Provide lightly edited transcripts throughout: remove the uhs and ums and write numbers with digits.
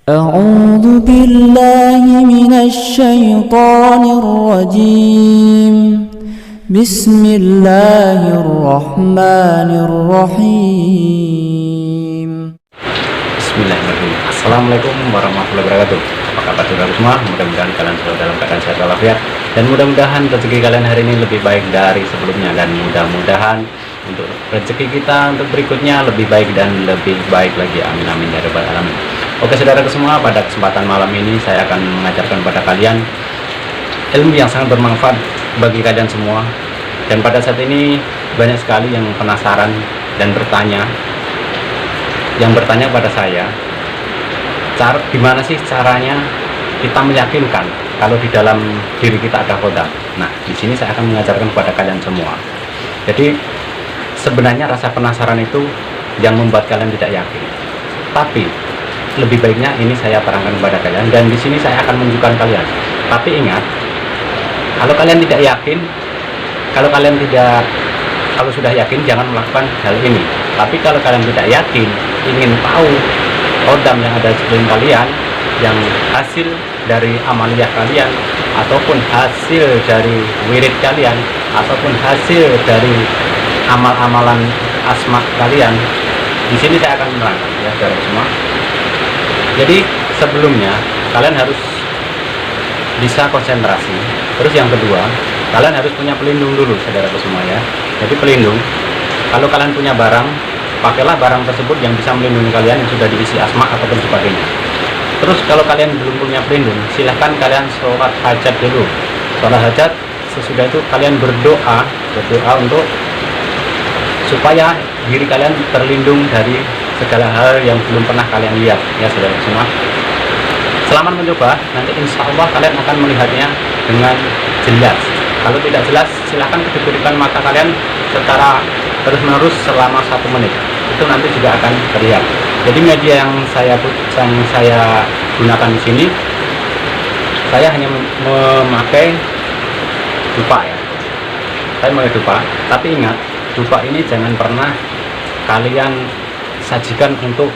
أعوذ بالله من الشيطان الرجيم بسم الله الرحمن الرحيم. Bismillahirrahmanirrahim. Assalamualaikum warahmatullahi wabarakatuh. Apa kabar saudara semua? Mudah-mudahan kalian selalu dalam keadaan sehat walafiat, dan mudah-mudahan rezeki kalian hari ini lebih baik dari sebelumnya, dan mudah-mudahan untuk rezeki kita untuk berikutnya lebih baik dan lebih baik lagi. Amin amin ya rabbal alamin. Oke saudara semua, pada kesempatan malam ini saya akan mengajarkan kepada kalian ilmu yang sangat bermanfaat bagi kalian semua. Dan pada saat ini banyak sekali yang penasaran dan bertanya kepada saya, gimana sih caranya kita meyakinkan kalau di dalam diri kita ada kodam. Nah, di sini saya akan mengajarkan kepada kalian semua. Jadi sebenarnya rasa penasaran itu yang membuat kalian tidak yakin. Tapi lebih baiknya ini saya terangkan kepada kalian, dan di sini saya akan menunjukkan kalian. Tapi ingat, kalau kalian tidak yakin, kalau sudah yakin jangan melakukan hal ini. Tapi kalau kalian tidak yakin, ingin tahu kodam yang ada di sekeliling kalian, yang hasil dari amaliyah kalian, ataupun hasil dari wirid kalian, ataupun hasil dari amal-amalan asma kalian, di sini saya akan menerangkan ya saudara semua. Jadi sebelumnya kalian harus bisa konsentrasi. Terus yang kedua, kalian harus punya pelindung dulu saudaraku semua ya. Jadi pelindung, kalau kalian punya barang, pakailah barang tersebut yang bisa melindungi kalian, yang sudah diisi asma ataupun sebagainya. Terus kalau kalian belum punya pelindung, silahkan kalian sholat hajat dulu. Sholat hajat, sesudah itu kalian berdoa untuk supaya diri kalian terlindung dari segala hal yang belum pernah kalian lihat ya saudara semua. Selamat mencoba, nanti insya Allah kalian akan melihatnya dengan jelas. Kalau tidak jelas, silahkan kedipkan mata kalian secara terus-menerus selama 1 menit. Itu nanti juga akan terlihat. Jadi media yang saya gunakan di sini, saya hanya memakai dupa ya. Saya memakai dupa, tapi ingat, dupa ini jangan pernah kalian sajikan untuk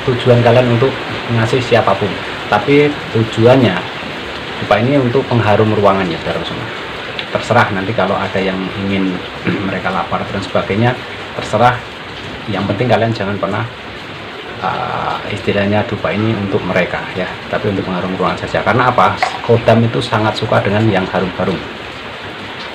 tujuan kalian untuk ngasih siapapun. Tapi tujuannya dupa ini untuk pengharum ruangan ya saudara semua. Terserah nanti kalau ada yang ingin mereka lapar dan sebagainya, terserah. Yang penting kalian jangan pernah istilahnya dupa ini untuk mereka ya, tapi untuk pengharum ruangan saja. Karena apa? Kodam itu sangat suka dengan yang harum-harum.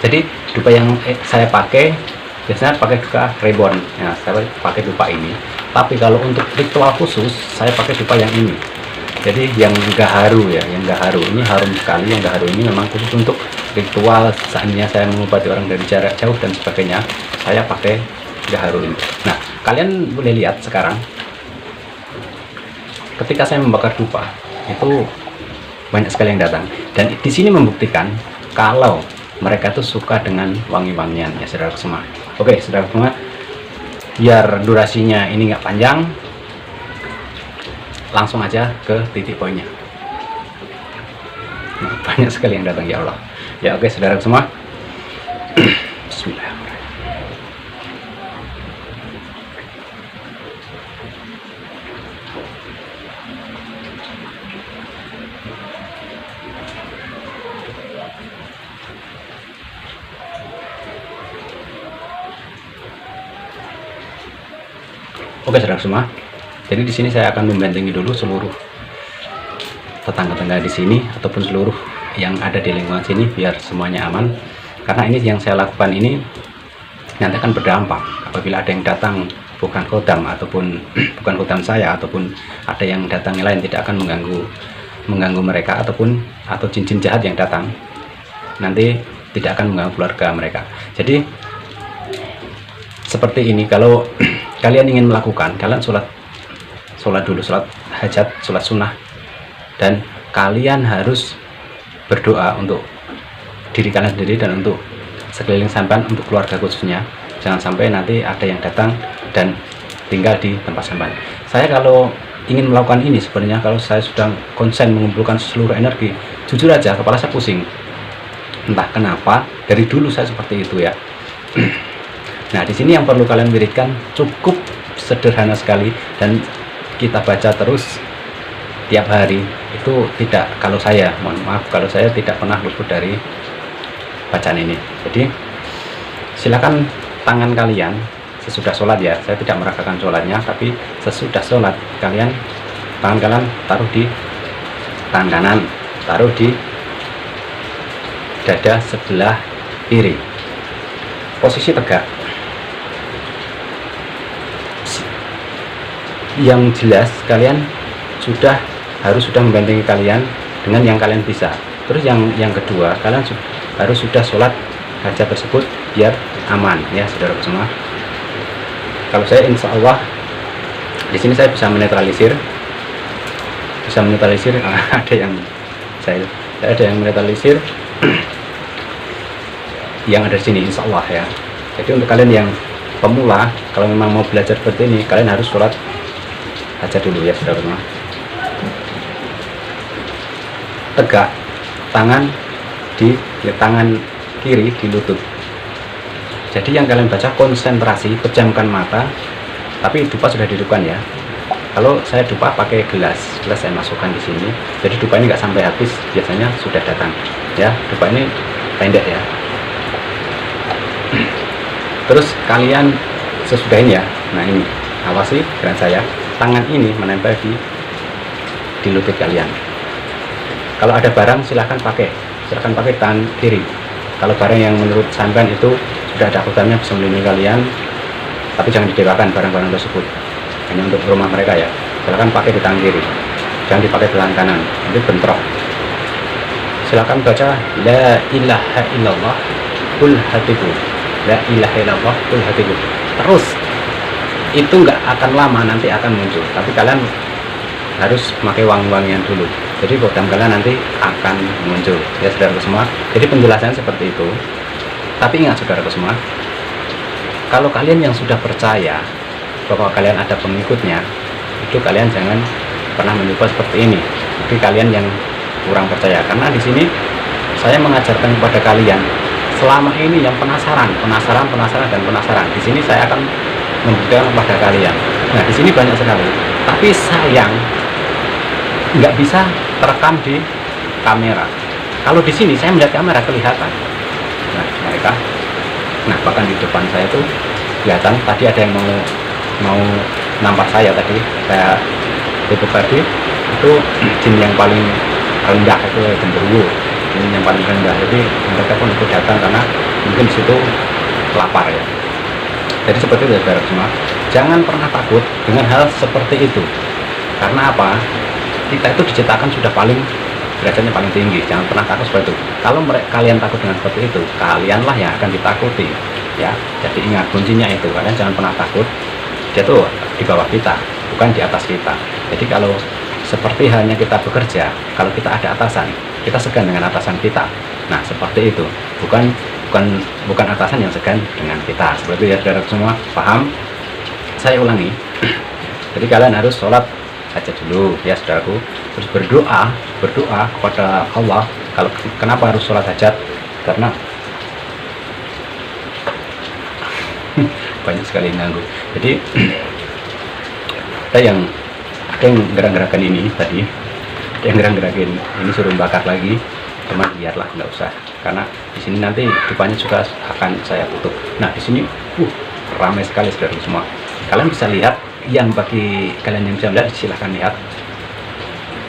Jadi dupa yang saya pakai biasanya pakai dupa reborn ya, saya pakai dupa ini. Tapi kalau untuk ritual khusus saya pakai dupa yang ini. Jadi yang gaharu ya, yang gaharu ini harum sekali. Yang gaharu ini memang khusus untuk ritual, seandainya saya mengobati orang dari jarak jauh dan sebagainya, saya pakai gaharu ini. Nah, kalian boleh lihat sekarang ketika saya membakar dupa itu banyak sekali yang datang, dan di sini membuktikan kalau mereka itu suka dengan wangi-wangian ya saudara semua. Oke saudara semua, biar durasinya ini nggak panjang, langsung aja ke titik poinnya. Nah, banyak sekali yang datang ya Allah ya. Oke saudara semua, Bismillahirrahmanirrahim. Oke saudara semua, jadi di sini saya akan membentengi dulu seluruh tetangga-tetangga di sini ataupun seluruh yang ada di lingkungan sini biar semuanya aman. Karena ini yang saya lakukan ini nanti akan berdampak apabila ada yang datang bukan kodam ataupun bukan kodam saya, ataupun ada yang datang yang lain, tidak akan mengganggu mereka atau jin-jin jahat yang datang nanti tidak akan mengganggu keluarga mereka. Jadi seperti ini, kalau kalian ingin melakukan, kalian sholat dulu, sholat hajat, sholat sunnah, dan kalian harus berdoa untuk diri kalian sendiri dan untuk sekeliling sampean, untuk keluarga khususnya. Jangan sampai nanti ada yang datang dan tinggal di tempat sampean. Saya kalau ingin melakukan ini, sebenarnya kalau saya sudah konsen mengumpulkan seluruh energi, jujur aja kepala saya pusing. Entah kenapa dari dulu saya seperti itu ya. Nah, di sini yang perlu kalian wiridkan cukup sederhana sekali, dan kita baca terus tiap hari itu tidak, kalau saya, mohon maaf, kalau saya tidak pernah luput dari bacaan ini. Jadi silakan tangan kalian sesudah sholat ya, saya tidak meragakan sholatnya, tapi sesudah sholat kalian, tangan kalian taruh di tangan kanan, taruh di dada sebelah kiri, posisi tegak. Yang jelas kalian harus sudah membanting kalian dengan yang kalian bisa. Terus yang kedua, kalian harus sudah sholat hajat tersebut biar aman ya saudara semua. Kalau saya insya Allah di sini saya bisa menetralisir ada yang menetralisir yang ada di sini insya Allah ya. Jadi untuk kalian yang pemula, kalau memang mau belajar seperti ini, kalian harus sholat hajat dulu ya saudara semua. Tegak, tangan kiri di lutut. Jadi yang kalian baca konsentrasi, pejamkan mata, tapi dupa sudah dihidupkan ya. Kalau saya dupa pakai gelas saya masukkan di sini, jadi dupa ini nggak sampai habis, biasanya sudah datang ya. Dupa ini pendek ya. Terus kalian sesudah ini ya, nah ini awasi gerak saya, tangan ini menempel di lutut kalian. Kalau ada barang silahkan pakai tangan kiri. Kalau barang yang menurut sampean itu sudah ada kodamnya bisa melindungi kalian, tapi jangan didewakan barang-barang tersebut, hanya untuk rumah mereka ya. Silahkan pakai di tangan kiri, jangan dipakai di tangan kanan, nanti bentrok. Silahkan baca la ilaha illallah kul hatiku, la ilaha illallah kul hatiku. Terus itu nggak akan lama, nanti akan muncul, tapi kalian harus pakai wangi-wangian dulu, jadi kodam kalian nanti akan muncul ya saudaraku semua. Jadi penjelasannya seperti itu. Tapi ingat saudaraku semua, kalau kalian yang sudah percaya bahwa kalian ada pengikutnya, itu kalian jangan pernah mencoba seperti ini. Tapi kalian yang kurang percaya, karena di sini saya mengajarkan kepada kalian selama ini yang penasaran, di sini saya akan membuktikan kepada kalian. Nah di sini banyak sekali, tapi sayang nggak bisa terekam di kamera. Kalau di sini saya melihat kamera kelihatan. Nah mereka, bahkan di depan saya itu kelihatan. Tadi ada yang mau nampak saya tadi, saya tutup tadi itu jin yang paling rendah, itu genderuwo, jin yang paling rendah. Jadi mereka pun ikut datang karena mungkin di situ lapar ya. Jadi seperti itu saudara semua, jangan pernah takut dengan hal seperti itu. Karena apa? Kita itu diciptakan sudah derajatnya paling tinggi. Jangan pernah takut seperti itu. Kalau kalian takut dengan seperti itu, kalianlah yang akan ditakuti ya. Jadi ingat kuncinya itu, kalian jangan pernah takut. Dia tuh di bawah kita, bukan di atas kita. Jadi kalau seperti halnya kita bekerja, kalau kita ada atasan, kita segan dengan atasan kita. Nah seperti itu, bukan atasan yang segan dengan kita. Seperti itu ya saudara semua, paham? Saya ulangi. Jadi kalian harus sholat hajat dulu ya saudaraku, terus berdoa kepada Allah. Kalau kenapa harus sholat hajat? Karena banyak sekali yang ganggu. Jadi ada yang gerak-gerakan ini tadi, ada yang gerak-gerakin ini, suruh bakar lagi, cuman biarlah, nggak usah, karena di sini nanti depannya juga akan saya tutup. Nah di sini ramai sekali saudara semua. Kalian bisa lihat, yang bagi kalian yang bisa melihat silahkan lihat,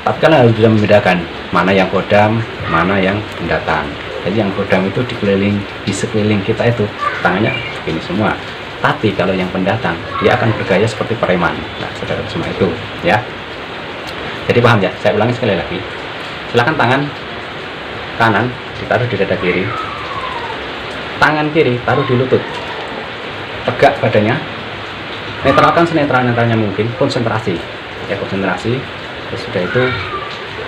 tapi kalian harus bisa membedakan mana yang kodam, mana yang pendatang. Jadi yang kodam itu di sekeliling kita itu tangannya begini semua, tapi kalau yang pendatang dia akan bergaya seperti preman. Nah saudara semua itu ya, jadi paham ya. Saya ulangi sekali lagi, silahkan tangan kanan ditaruh di dada kiri, tangan kiri taruh di lutut, tegak badannya, netralkan senetral-netralnya mungkin, konsentrasi ya, konsentrasi. Sesudah itu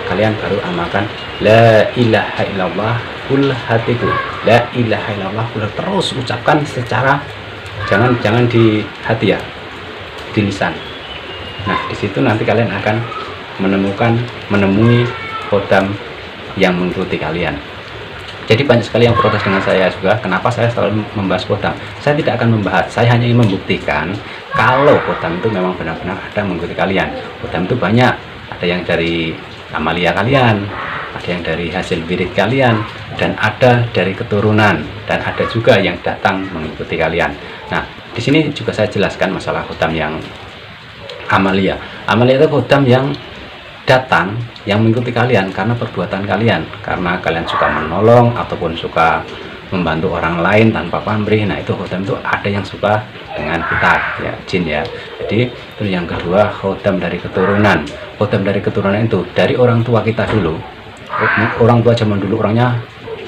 kalian baru amalkan la ilaha illallah kul hatiku, la ilaha illallah kul. Terus ucapkan secara jangan di hati ya, di lisan. Nah di situ nanti kalian akan menemui kodam yang mengikuti kalian. Jadi banyak sekali yang protes dengan saya juga, kenapa saya selalu membahas kodam. Saya tidak akan membahas, saya hanya ingin membuktikan kalau kodam itu memang benar-benar ada mengikuti kalian. Kodam itu banyak, ada yang dari amalia kalian, ada yang dari hasil wirid kalian, dan ada dari keturunan, dan ada juga yang datang mengikuti kalian. Nah, di sini juga saya jelaskan masalah khodam yang amalia. Amalia itu khodam yang datang, yang mengikuti kalian karena perbuatan kalian, karena kalian suka menolong ataupun suka membantu orang lain tanpa pamrih. Nah, itu khodam itu ada yang suka dengan kita, ya, jin ya. Jadi itu yang kedua, khodam dari keturunan. Khodam dari keturunan itu dari orang tua kita dulu. Orang tua zaman dulu orangnya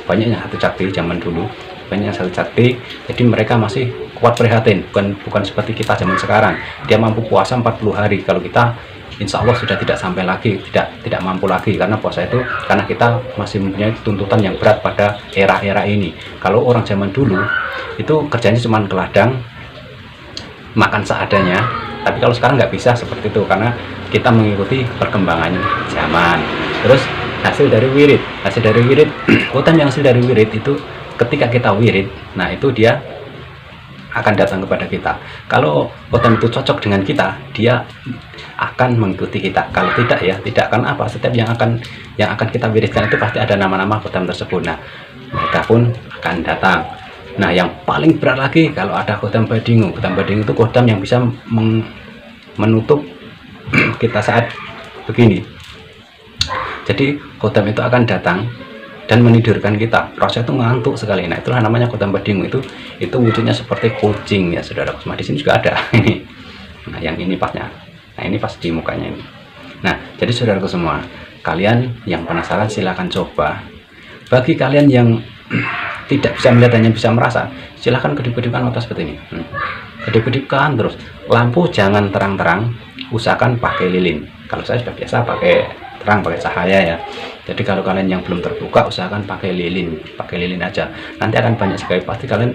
banyak yang satu cakti, zaman dulu banyak yang satu cakti, jadi mereka masih kuat prihatin, bukan seperti kita zaman sekarang. Dia mampu puasa 40 hari, kalau kita insya Allah sudah tidak sampai lagi, tidak mampu lagi, karena puasa itu karena kita masih mempunyai tuntutan yang berat pada era-era ini. Kalau orang zaman dulu itu kerjanya cuma ke ladang, makan seadanya. Tapi kalau sekarang nggak bisa seperti itu, karena kita mengikuti perkembangan zaman. Terus hasil dari wirid, khodam yang hasil dari wirid itu ketika kita wirid, nah itu dia akan datang kepada kita. Kalau khodam itu cocok dengan kita, dia akan mengikuti kita. Kalau tidak, ya tidak akan apa. Setiap yang akan kita wiridkan itu pasti ada nama-nama khodam tersebut. Nah, mereka pun akan datang. Nah, yang paling berat lagi kalau ada khodam badingu. Khodam badingu itu khodam yang bisa menutup kita saat begini. Jadi khodam itu akan datang dan menidurkan kita. Rasanya itu ngantuk sekali. Nah, itulah namanya khodam badingu. Itu wujudnya seperti kucing ya, saudara. Di sini juga ada. Nah, yang ini pasnya. Nah, ini pas di mukanya ini. Nah, jadi saudaraku semua, kalian yang penasaran silahkan coba. Bagi kalian yang tidak bisa melihat, hanya bisa merasa, silahkan kedip-kedipkan mata seperti ini. Kedip-kedipkan terus. Lampu jangan terang-terang, usahakan pakai lilin. Kalau saya sudah biasa pakai terang, pakai cahaya ya. Jadi kalau kalian yang belum terbuka, usahakan pakai lilin aja. Nanti akan banyak sekali, pasti kalian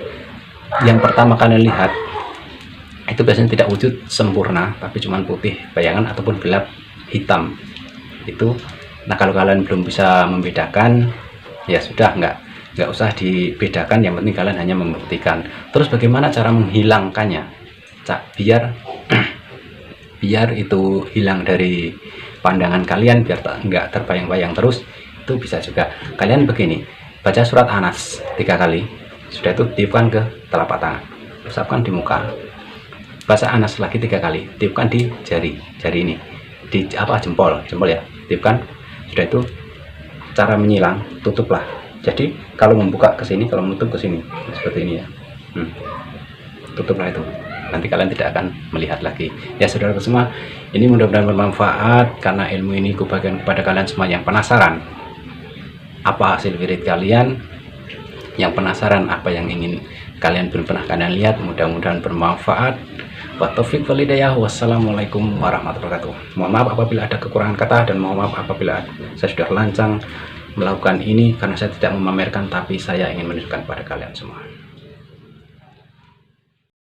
yang pertama kalian lihat itu biasanya tidak wujud sempurna, tapi cuma putih bayangan ataupun gelap hitam itu. Nah, kalau kalian belum bisa membedakan, ya sudah, nggak usah dibedakan, yang penting kalian hanya membuktikan. Terus bagaimana cara menghilangkannya, biar itu hilang dari pandangan kalian, biar nggak terbayang-bayang terus? Itu bisa juga kalian begini, baca surat Anas 3 kali, sudah itu tiupkan ke telapak tangan, usapkan di muka. Baca Anas lagi 3 kali, tiupkan di jari ini, di jempol ya, tiupkan. Sudah itu cara menyilang, tutuplah. Jadi kalau membuka ke sini, kalau menutup ke sini, seperti ini ya. Tutuplah itu. Nanti kalian tidak akan melihat lagi. Ya saudara semua, ini mudah-mudahan bermanfaat, karena ilmu ini kubagikan kepada kalian semua yang penasaran apa hasil wirid kalian, yang penasaran apa yang ingin kalian belum pernah kalian lihat. Mudah-mudahan bermanfaat. Wa taufiq wal hidayah. Wassalamualaikum warahmatullahi wabarakatuh. Mohon maaf apabila ada kekurangan kata, dan mohon maaf apabila saya sudah lancang melakukan ini, karena saya tidak memamerkan, tapi saya ingin menunjukkan kepada kalian semua.